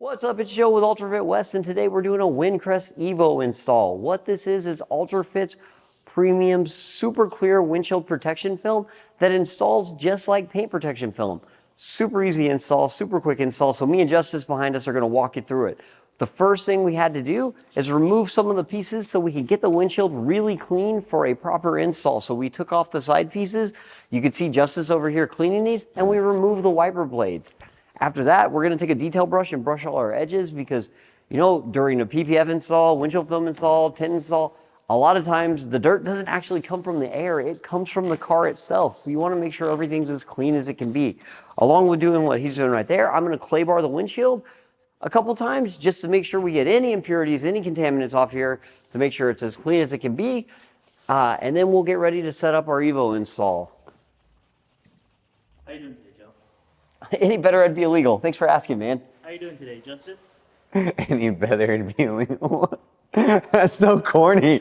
What's up, it's Joe with ULTRAFIT West, and today we're doing a WINCREST EVO install. What this is ULTRAFIT's premium super clear windshield protection film that installs just like paint protection film. Super easy install, super quick install, so me and Justice behind us are going to walk you through it. The first thing we had to do is remove some of the pieces so we could get the windshield really clean for a proper install. So we took off the side pieces. You can see Justice over here cleaning these, and we removed the wiper blades. After that, we're going to take a detail brush and brush all our edges because, you know, during a PPF install, windshield film install, tint install, a lot of times the dirt doesn't actually come from the air. It comes from the car itself. So you want to make sure everything's as clean as it can be. Along with doing what he's doing right there, I'm going to clay bar the windshield a couple times just to make sure we get any impurities, any contaminants off here to make sure it's as clean as it can be. And then we'll get ready to set up our EVO install. How you doing today, Joe? Any better, it'd be illegal. Thanks for asking, man. How you doing today, Justice? Any better, it'd be illegal. That's so corny.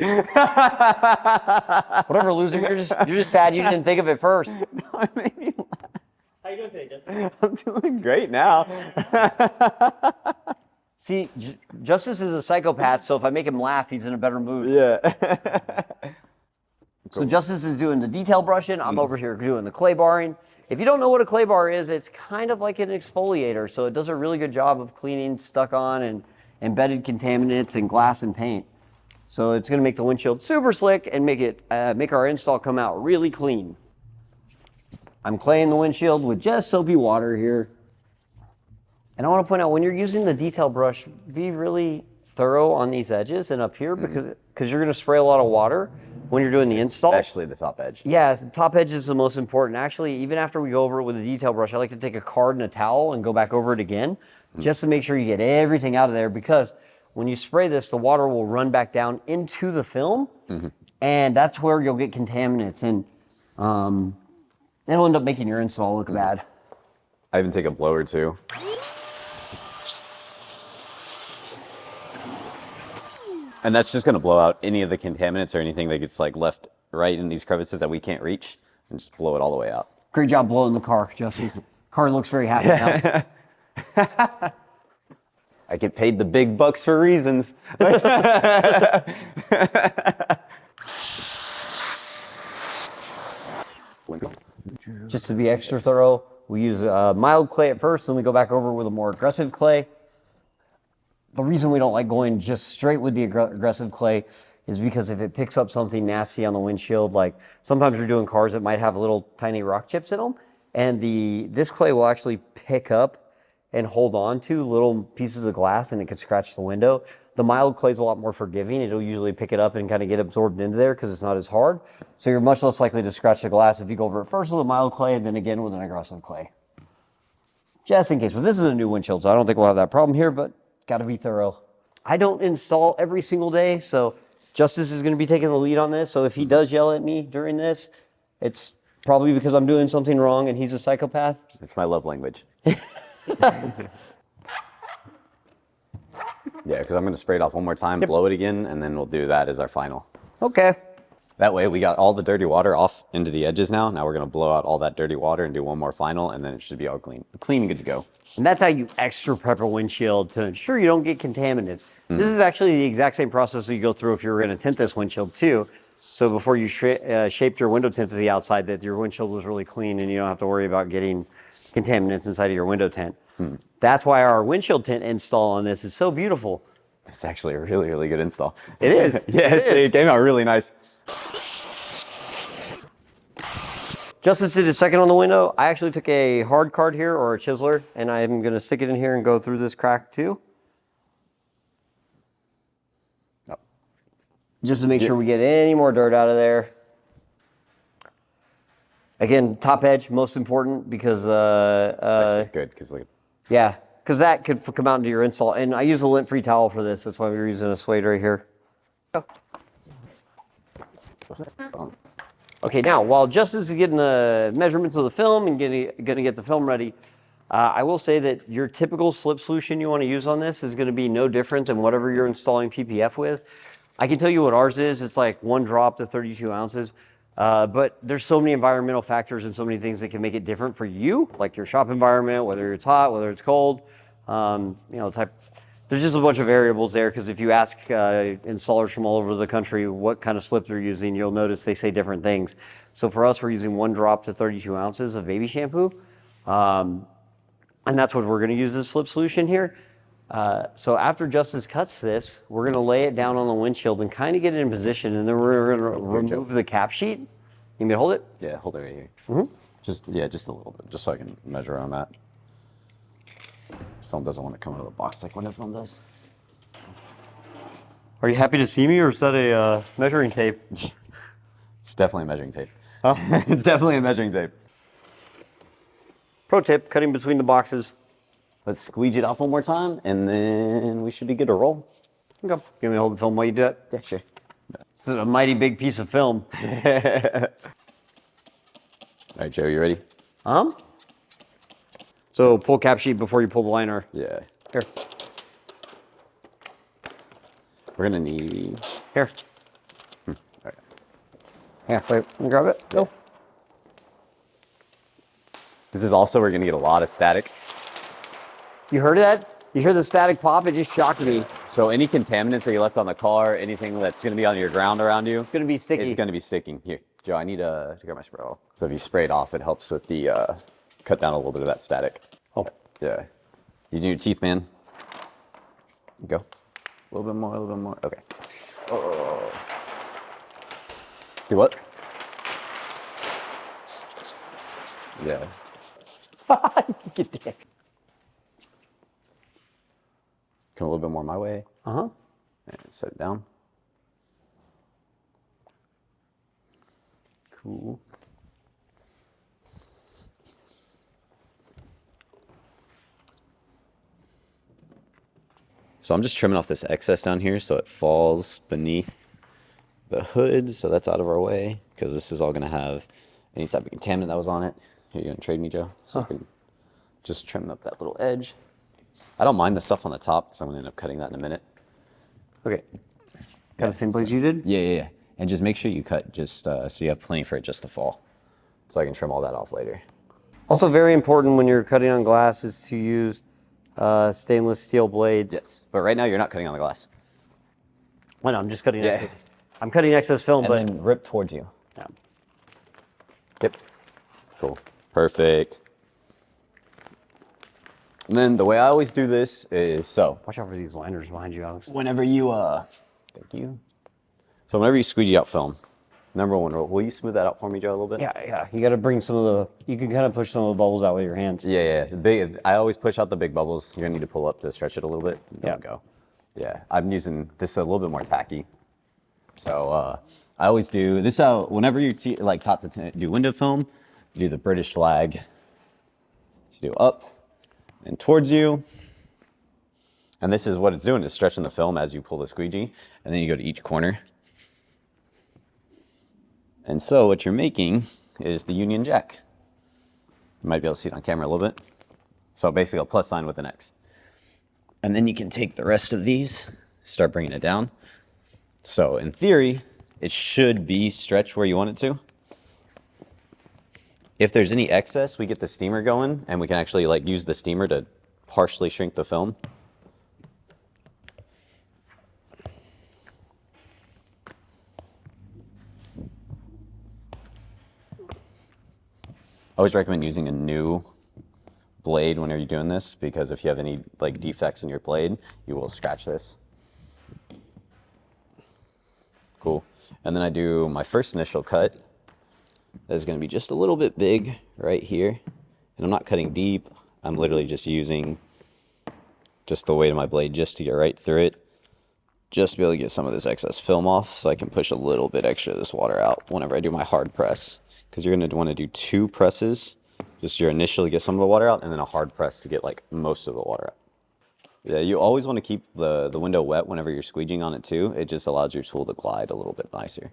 Whatever, loser. You're just sad you didn't think of it first. No, it made me laugh. How you doing today, Justice? I'm doing great now. See, Justice is a psychopath, so if I make him laugh, he's in a better mood. Yeah. So Justice is doing the detail brushing. I'm over here doing the clay barring. If you don't know what a clay bar is, it's kind of like an exfoliator. So it does a really good job of cleaning stuck on and embedded contaminants and glass and paint. So it's going to make the windshield super slick and make our install come out really clean. I'm claying the windshield with just soapy water here. And I want to point out, when you're using the detail brush, be really thorough on these edges and up here because you're going to spray a lot of water when you're doing the install. Especially the top edge. Yeah, the top edge is the most important. Actually, even after we go over it with a detail brush, I like to take a card and a towel and go back over it again just to make sure you get everything out of there, because when you spray this, the water will run back down into the film, and that's where you'll get contaminants, and it'll end up making your install look bad. I even take a blower too. And that's just going to blow out any of the contaminants or anything that gets like left right in these crevices that we can't reach, and just blow it all the way out. Great job blowing the car, Justice. Car looks very happy now. I get paid the big bucks for reasons. Just to be extra thorough, we use mild clay at first, then we go back over with a more aggressive clay. The reason we don't like going just straight with the aggressive clay is because if it picks up something nasty on the windshield, like sometimes you're doing cars that might have little tiny rock chips in them, and this clay will actually pick up and hold on to little pieces of glass, and it could scratch the window. The mild clay is a lot more forgiving. It'll usually pick it up and kind of get absorbed into there because it's not as hard. So you're much less likely to scratch the glass if you go over it first with a mild clay and then again with an aggressive clay. Just in case. But this is a new windshield, so I don't think we'll have that problem here, but got to be thorough. I don't install every single day, so Justice is going to be taking the lead on this. So if he does yell at me during this, it's probably because I'm doing something wrong and he's a psychopath. It's my love language. Yeah, because I'm going to spray it off one more time, blow it again, and then we'll do that as our final. Okay. That way we got all the dirty water off into the edges now. Now we're going to blow out all that dirty water and do one more final, and then it should be all clean and good to go. And that's how you extra prep a windshield to ensure you don't get contaminants. This is actually the exact same process that you go through if you were going to tint this windshield too. So before you shaped your window tint to the outside, that your windshield was really clean and you don't have to worry about getting contaminants inside of your window tint. That's why our windshield tint install on this is so beautiful. It's actually a really, really good install. It is. Yeah, it came out really nice. Justice did a second on the window. I actually took a hard card here, or a chiseler, and I'm going to stick it in here and go through this crack too. Oh. Just to make sure we get any more dirt out of there. Again, top edge, most important, because It's actually good, because look. yeah, because that could come out into your install. And I use a lint-free towel for this. That's why we're using a suede right here. Okay, now, while Justice is getting the measurements of the film and going to get the film ready, I will say that your typical slip solution you want to use on this is going to be no different than whatever you're installing PPF with. I can tell you what ours is. It's like 1 drop to 32 ounces. But there's so many environmental factors and so many things that can make it different for you, like your shop environment, whether it's hot, whether it's cold. type. There's just a bunch of variables there because if you ask installers from all over the country what kind of slip they're using, you'll notice they say different things. So for us, we're using 1 drop to 32 ounces of baby shampoo. And that's what we're going to use this slip solution here. So after Justice cuts this, we're going to lay it down on the windshield and kind of get it in position. And then we're going to remove the cap sheet. You want me to hold it? Yeah, hold it right here. Mm-hmm. Just a little bit, just so I can measure where I'm at. Film doesn't want to come out of the box like when film does. Are you happy to see me, or is that a measuring tape? It's definitely a measuring tape. Huh? It's definitely a measuring tape. Pro tip, cutting between the boxes. Let's squeegee it off one more time, and then we should be good to roll. Okay. Give me a hold the film while you do it. Yeah, sure. This is a mighty big piece of film. All right, Joe, you ready? So pull cap sheet before you pull the liner. Yeah. Here. We're gonna need. Here. All right. Yeah, wait, let me grab it. Go. This is also, we're gonna get a lot of static. You heard that? You hear the static pop? It just shocked me. It's So any contaminants that you left on the car, anything that's gonna be on your ground around you, gonna be sticky. it's gonna be sticking. Here, Joe, I need to grab my spray bottle. So if you spray it off, it helps with the, cut down a little bit of that static. Oh. Yeah. Using your teeth, man. Go. A little bit more, a little bit more. Okay. Oh. Do what? Yeah. Get that. Come a little bit more my way. Uh-huh. And set it down. Cool. So I'm just trimming off this excess down here so it falls beneath the hood, so that's out of our way, because this is all going to have any type of contaminant that was on it. Here, you going to trade me, Joe? So I can just trim up that little edge. I don't mind the stuff on the top, because I'm going to end up cutting that in a minute. Okay. Got the same place you did? Yeah. And just make sure you cut just so you have plenty for it just to fall. So I can trim all that off later. Also very important when you're cutting on glass is to use stainless steel blades. Yes, but right now you're not cutting on the glass. I know, I'm just cutting Yeah. excess. I'm cutting excess film, And but then rip towards you. yeah. Yep. Cool. Perfect. And then the way I always do this is so. Watch out for these liners behind you, Alex. Whenever you, thank you. So whenever you squeegee out film, number one rule, will you smooth that out for me, Joe, a little bit? Yeah. You got to bring some of the. You can kind of push some of the bubbles out with your hands. Yeah. I always push out the big bubbles. You're gonna need to pull up to stretch it a little bit. There we go. Yeah, I'm using this a little bit more tacky. So I always do this out whenever you're taught to do window film. You do the British flag. You do up and towards you. And this is what it's doing, is stretching the film as you pull the squeegee. And then you go to each corner. And so what you're making is the Union Jack. You might be able to see it on camera a little bit. So basically a plus sign with an X. And then you can take the rest of these, start bringing it down. So in theory, it should be stretched where you want it to. If there's any excess, we get the steamer going, and we can actually use the steamer to partially shrink the film. I always recommend using a new blade whenever you're doing this, because if you have any defects in your blade, you will scratch this. Cool. And then I do my first initial cut. That is going to be just a little bit big right here. And I'm not cutting deep. I'm literally just using just the weight of my blade just to get right through it. Just to be able to get some of this excess film off so I can push a little bit extra of this water out whenever I do my hard press. Because you're going to want to do 2 presses. Just your initial to get some of the water out, and then a hard press to get most of the water out. Yeah, you always want to keep the window wet whenever you're squeegeeing on it too. It just allows your tool to glide a little bit nicer.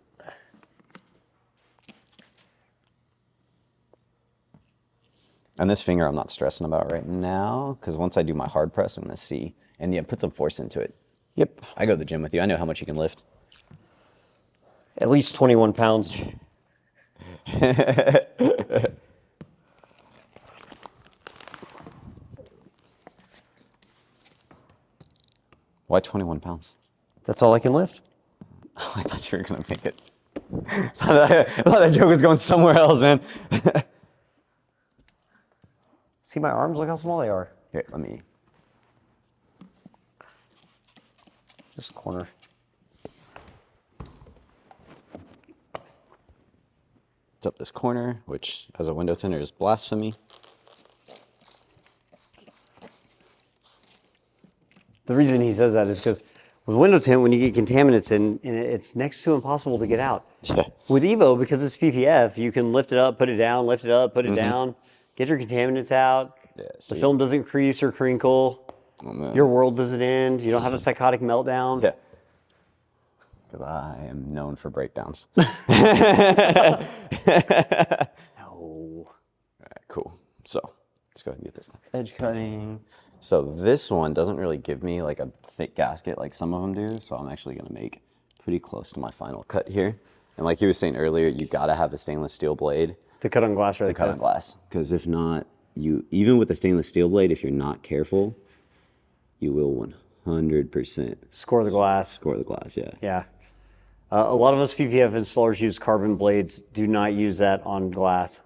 And this finger I'm not stressing about right now, because once I do my hard press, I'm going to see. And yeah, put some force into it. Yep, I go to the gym with you. I know how much you can lift. At least 21 pounds. Why 21 pounds? That's all I can lift. Oh, I thought you were going to make it. I thought that joke was going somewhere else, man. See my arms? Look how small they are. Here, let me. This corner. It's up this corner, which as a window tinter is blasphemy. The reason he says that is because with window tint, when you get contaminants in, it's next to impossible to get out. Yeah. With Evo, because it's PPF, you can lift it up, put it down, lift it up, put it down, get your contaminants out. Yeah, The see? film doesn't crease or crinkle. Oh, man. Your world doesn't end. You don't have a psychotic meltdown. Yeah. Because I am known for breakdowns. No. All right, cool. So let's go ahead and get this edge cutting. So this one doesn't really give me like a thick gasket like some of them do. So I'm actually going to make pretty close to my final cut here. And like you were saying earlier, you got to have a stainless steel blade To cut on glass, right? to cut on glass. Because if not, even with the stainless steel blade, if you're not careful, you will 100% Score the glass. score the glass. Yeah. Yeah. A lot of us PPF installers use carbon blades. Do not use that on glass.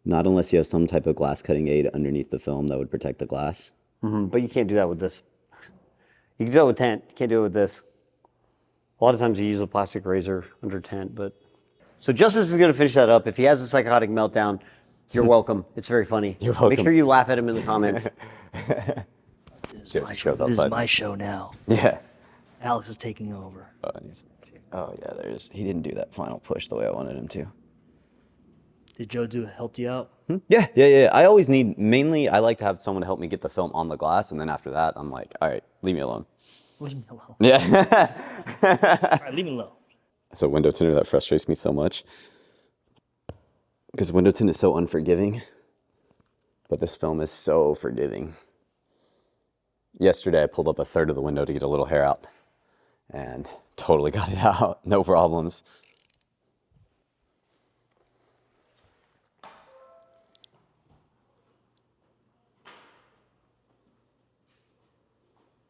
Not unless you have some type of glass cutting aid underneath the film that would protect the glass. But you can't do that with this. You can do it with tent. You can't do it with this. A lot of times you use a plastic razor under tent, but... So Justice is going to finish that up. If he has a psychotic meltdown, you're welcome. It's very funny. You're welcome. Make sure you laugh at him in the comments. This Sure, is my just show. goes This is outside. my show now. Yeah. Alex is taking over. Oh yeah, he didn't do that final push the way I wanted him to. Did Joe helped you out? Yeah. I always need, mainly I like to have someone help me get the film on the glass, and then after that, I'm like, all right, leave me alone. Leave me alone. Yeah. All right, leave me alone. It's a window tinter that frustrates me so much. Because window tint is so unforgiving, but this film is so forgiving. Yesterday, I pulled up a third of the window to get a little hair out, and totally got it out, no problems.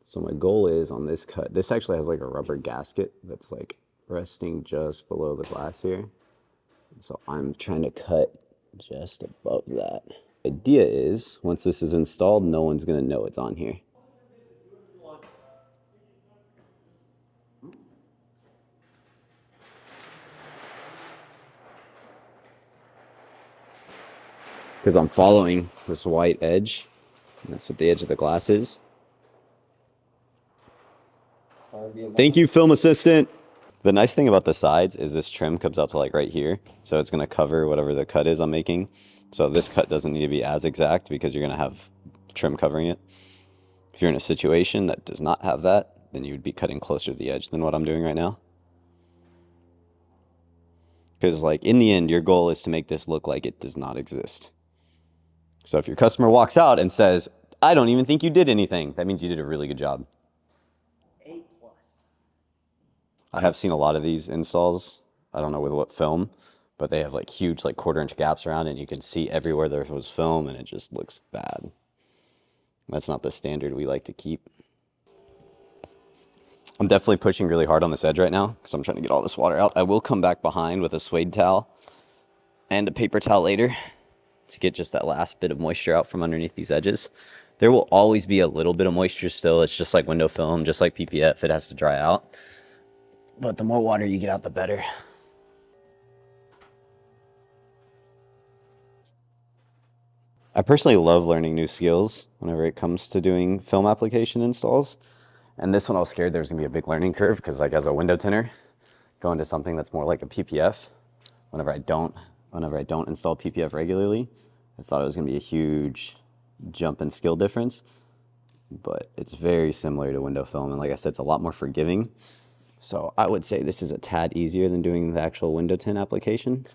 So my goal is on this cut, this actually has like a rubber gasket that's like resting just below the glass here. So I'm trying to cut just above that. Idea is, once this is installed, no one's gonna know it's on here. Because I'm following this white edge. That's what the edge of the glass is. Thank you, film assistant. The nice thing about the sides is this trim comes out to like right here. So it's gonna cover whatever the cut is I'm making. So this cut doesn't need to be as exact because you're gonna have trim covering it. If you're in a situation that does not have that, then you would be cutting closer to the edge than what I'm doing right now. Because like in the end, your goal is to make this look like it does not exist. So if your customer walks out and says, I don't even think you did anything, that means you did a really good job. A+. I have seen a lot of these installs. I don't know with what film, but they have like huge like 1/4-inch gaps around it and you can see everywhere there was film and it just looks bad. That's not the standard we like to keep. I'm definitely pushing really hard on this edge right now because I'm trying to get all this water out. I will come back behind with a suede towel and a paper towel later to get just that last bit of moisture out from underneath these edges. There will always be a little bit of moisture still. It's just like window film, just like PPF, it has to dry out. But the more water you get out, the better. I personally love learning new skills whenever it comes to doing film application installs. And this one I was scared there was gonna be a big learning curve because like as a window tinter, going to something that's more like a PPF, whenever I don't install PPF regularly, I thought it was gonna be a huge jump in skill difference. But it's very similar to window film, and like I said, it's a lot more forgiving. So I would say this is a tad easier than doing the actual window tint application.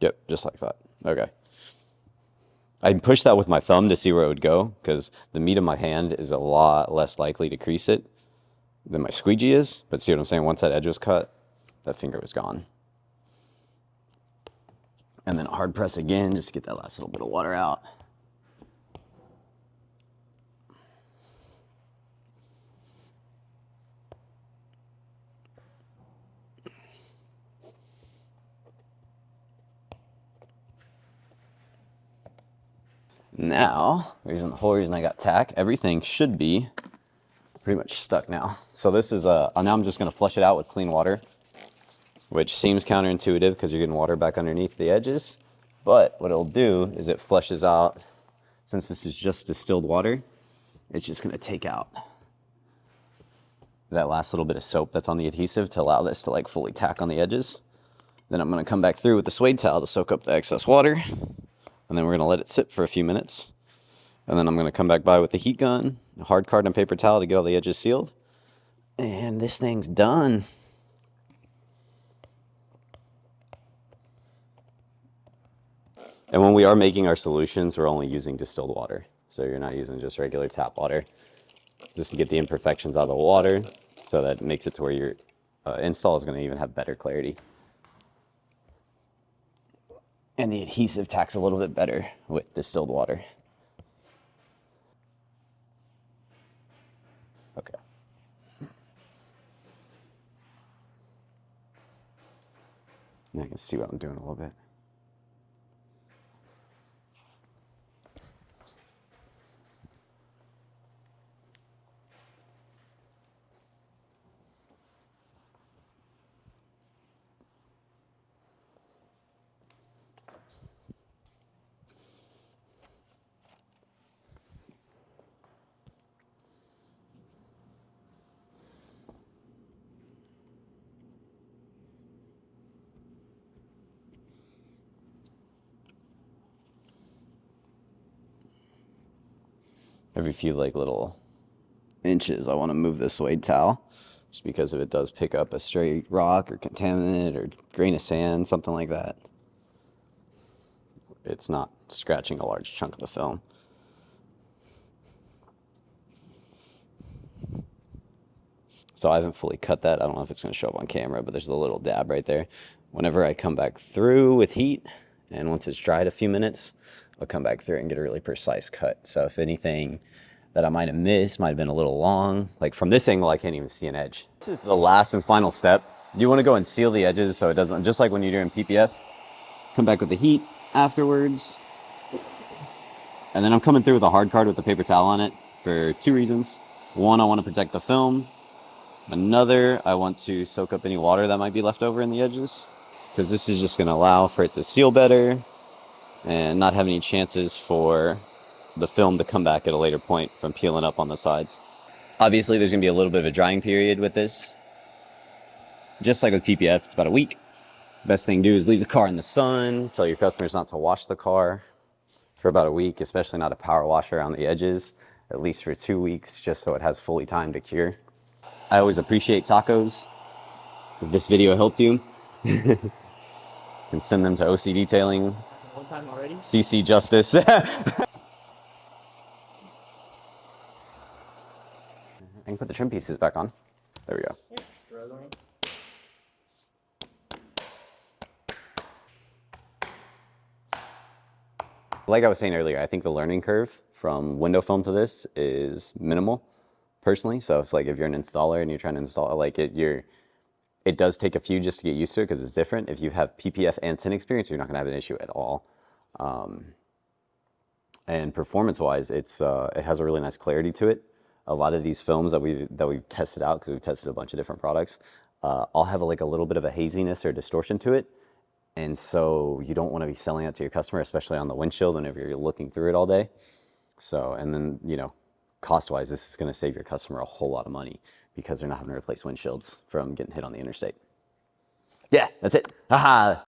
Yep, just like that. Okay. I pushed that with my thumb to see where it would go because the meat of my hand is a lot less likely to crease it than my squeegee is. But see what I'm saying? Once that edge was cut, that finger was gone. And then hard press again, just to get that last little bit of water out. Now, the whole reason I got tack, everything should be pretty much stuck now. So this is, now I'm just gonna flush it out with clean water, which seems counterintuitive because you're getting water back underneath the edges. But what it'll do is it flushes out, since this is just distilled water, it's just gonna take out that last little bit of soap that's on the adhesive to allow this to like fully tack on the edges. Then I'm gonna come back through with the suede towel to soak up the excess water. And then we're gonna let it sit for a few minutes. And then I'm gonna come back by with the heat gun, a hard card and paper towel to get all the edges sealed. And this thing's done. And when we are making our solutions, we're only using distilled water. So you're not using just regular tap water, just to get the imperfections out of the water, so that makes it to where your install is gonna even have better clarity. And the adhesive tacks a little bit better with distilled water. Okay. Now I can see what I'm doing a little bit. Every few like little inches, I want to move the suede towel, just because if it does pick up a stray rock or contaminant or grain of sand, something like that, it's not scratching a large chunk of the film. So I haven't fully cut that. I don't know if it's going to show up on camera, but there's a little dab right there. Whenever I come back through with heat, and once it's dried a few minutes, I'll come back through and get a really precise cut. So if anything that I might have missed might have been a little long, like from this angle, I can't even see an edge. This is the last and final step. You want to go and seal the edges so it doesn't, just like when you're doing PPF, come back with the heat afterwards. And then I'm coming through with a hard card with the paper towel on it for two reasons. One, I want to protect the film. Another, I want to soak up any water that might be left over in the edges, because this is just going to allow for it to seal better and not have any chances for the film to come back at a later point from peeling up on the sides. Obviously, there's going to be a little bit of a drying period with this. Just like with PPF, it's about a week. Best thing to do is leave the car in the sun, tell your customers not to wash the car for about a week, especially not a power washer on the edges, at least for 2 weeks, just so it has fully time to cure. I always appreciate tacos. If this video helped you, you can send them to OC Detailing, One time already? CC Justice. I can put the trim pieces back on. There we go. Yeah, struggling. Like I was saying earlier, I think the learning curve from window film to this is minimal, personally. So it's like if you're an installer and you're trying to install like it does take a few just to get used to it because it's different. If you have PPF and tin experience, you're not going to have an issue at all. And performance-wise, it has a really nice clarity to it. A lot of these films that we've tested out, because we've tested a bunch of different products, all have like a little bit of a haziness or distortion to it. And so you don't want to be selling that to your customer, especially on the windshield whenever you're looking through it all day. So, and then, you know, cost-wise, this is going to save your customer a whole lot of money because they're not having to replace windshields from getting hit on the interstate. Yeah, that's it. Haha.